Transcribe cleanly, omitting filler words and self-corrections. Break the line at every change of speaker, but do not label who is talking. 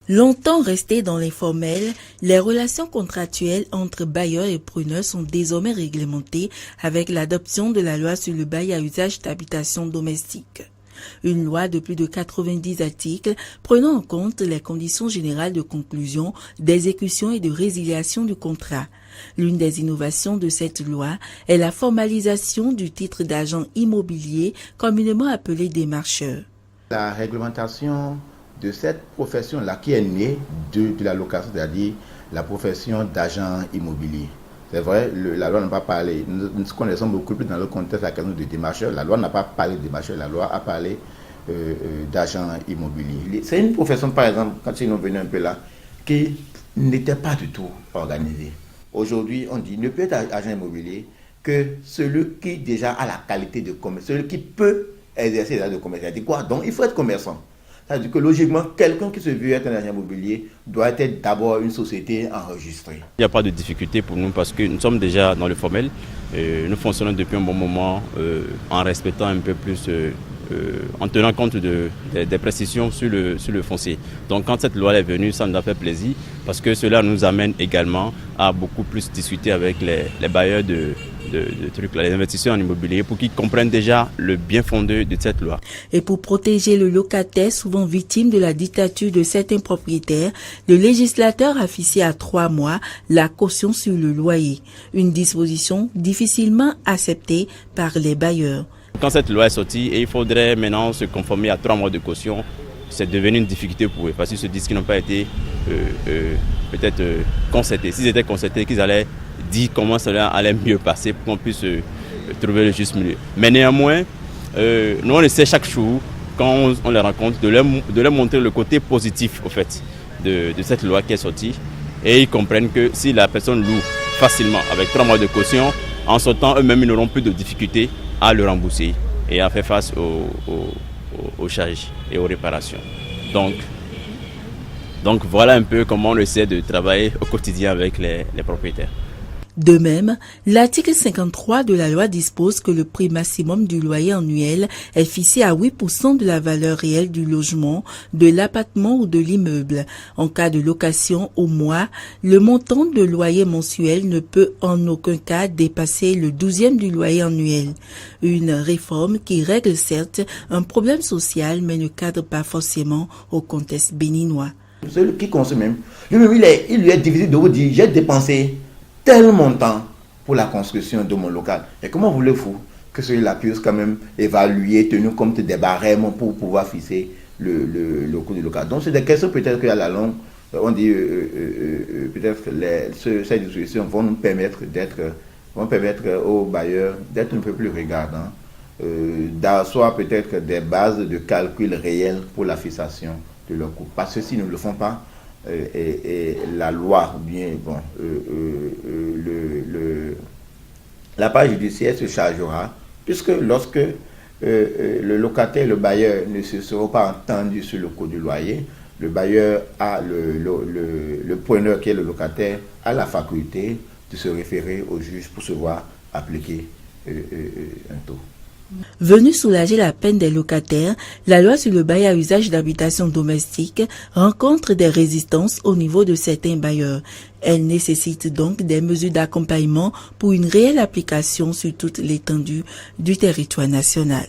Longtemps restées dans l'informel, les relations contractuelles entre bailleurs et preneurs sont désormais réglementées avec l'adoption de la loi sur le bail à usage d'habitation domestique. Une loi de plus de 90 articles prenant en compte les conditions générales de conclusion, d'exécution et de résiliation du contrat. L'une des innovations de cette loi est la formalisation du titre d'agent immobilier, communément appelé démarcheur.
La réglementation de cette profession-là qui est née de la location, c'est-à-dire la profession d'agent immobilier. C'est vrai, la loi n'a pas parlé, nous connaissons beaucoup plus dans le contexte la question de démarcheur. La loi n'a pas parlé de démarcheur, la loi a parlé d'agent immobilier. C'est une profession, par exemple, quand ils sont venus un peu là, qui n'était pas du tout organisée. Aujourd'hui, on dit ne peut être agent immobilier que celui qui déjà a la qualité de commerce, celui qui peut exercer les actes de commerce. C'est-à-dire quoi? Donc, il faut être commerçant. C'est-à-dire que logiquement, quelqu'un qui se veut être un agent immobilier doit être d'abord une société enregistrée.
Il n'y a pas de difficulté pour nous parce que nous sommes déjà dans le formel. Nous fonctionnons depuis un bon moment en respectant un peu plus, en tenant compte des précisions sur le foncier. Donc quand cette loi est venue, ça nous a fait plaisir parce que cela nous amène également à beaucoup plus discuter avec les bailleurs de trucs, les investisseurs en immobilier pour qu'ils comprennent déjà le bien fondé de cette loi.
Et pour protéger le locataire souvent victime de la dictature de certains propriétaires, le législateur a fixé à 3 mois la caution sur le loyer, une disposition difficilement acceptée par les bailleurs.
Quand cette loi est sortie et il faudrait maintenant se conformer à 3 mois de caution, c'est devenu une difficulté pour eux parce qu'ils se disent qu'ils n'ont pas été peut-être concertés. S'ils étaient concertés, qu'ils allaient dire comment cela allait mieux passer pour qu'on puisse trouver le juste milieu. Mais néanmoins, nous on essaie chaque jour, quand on les rencontre, de leur montrer le côté positif au fait, de cette loi qui est sortie. Et ils comprennent que si la personne loue facilement avec 3 mois de caution, en sortant eux-mêmes ils n'auront plus de difficultés à le rembourser et à faire face aux charges et aux réparations. Donc voilà un peu comment on essaie de travailler au quotidien avec les propriétaires.
De même, l'article 53 de la loi dispose que le prix maximum du loyer annuel est fixé à 8% de la valeur réelle du logement, de l'appartement ou de l'immeuble. En cas de location au mois, le montant de loyer mensuel ne peut en aucun cas dépasser le 12e du loyer annuel. Une réforme qui règle certes un problème social mais ne cadre pas forcément au contexte béninois.
Celui qui consomme même, il lui est difficile de vous dire j'ai dépensé tel montant pour la construction de mon local. Et comment voulez-vous que celui-là puisse quand même évaluer, tenir compte des barèmes pour pouvoir fixer le coût du local. Donc c'est des questions peut-être qu'à la longue, on dit peut-être que ces dispositions vont nous permettre aux bailleurs d'être un peu plus regardants, d'asseoir peut-être des bases de calcul réels pour la fixation de leur coût. Parce que s'ils ne le font pas, et la loi, bien bon, la part judiciaire se chargera, puisque lorsque le locataire et le bailleur ne se seront pas entendus sur le coût du loyer, le bailleur a le preneur qui est le locataire a la faculté de se référer au juge pour se voir appliquer un taux.
Venue soulager la peine des locataires, la loi sur le bail à usage d'habitation domestique rencontre des résistances au niveau de certains bailleurs. Elle nécessite donc des mesures d'accompagnement pour une réelle application sur toute l'étendue du territoire national.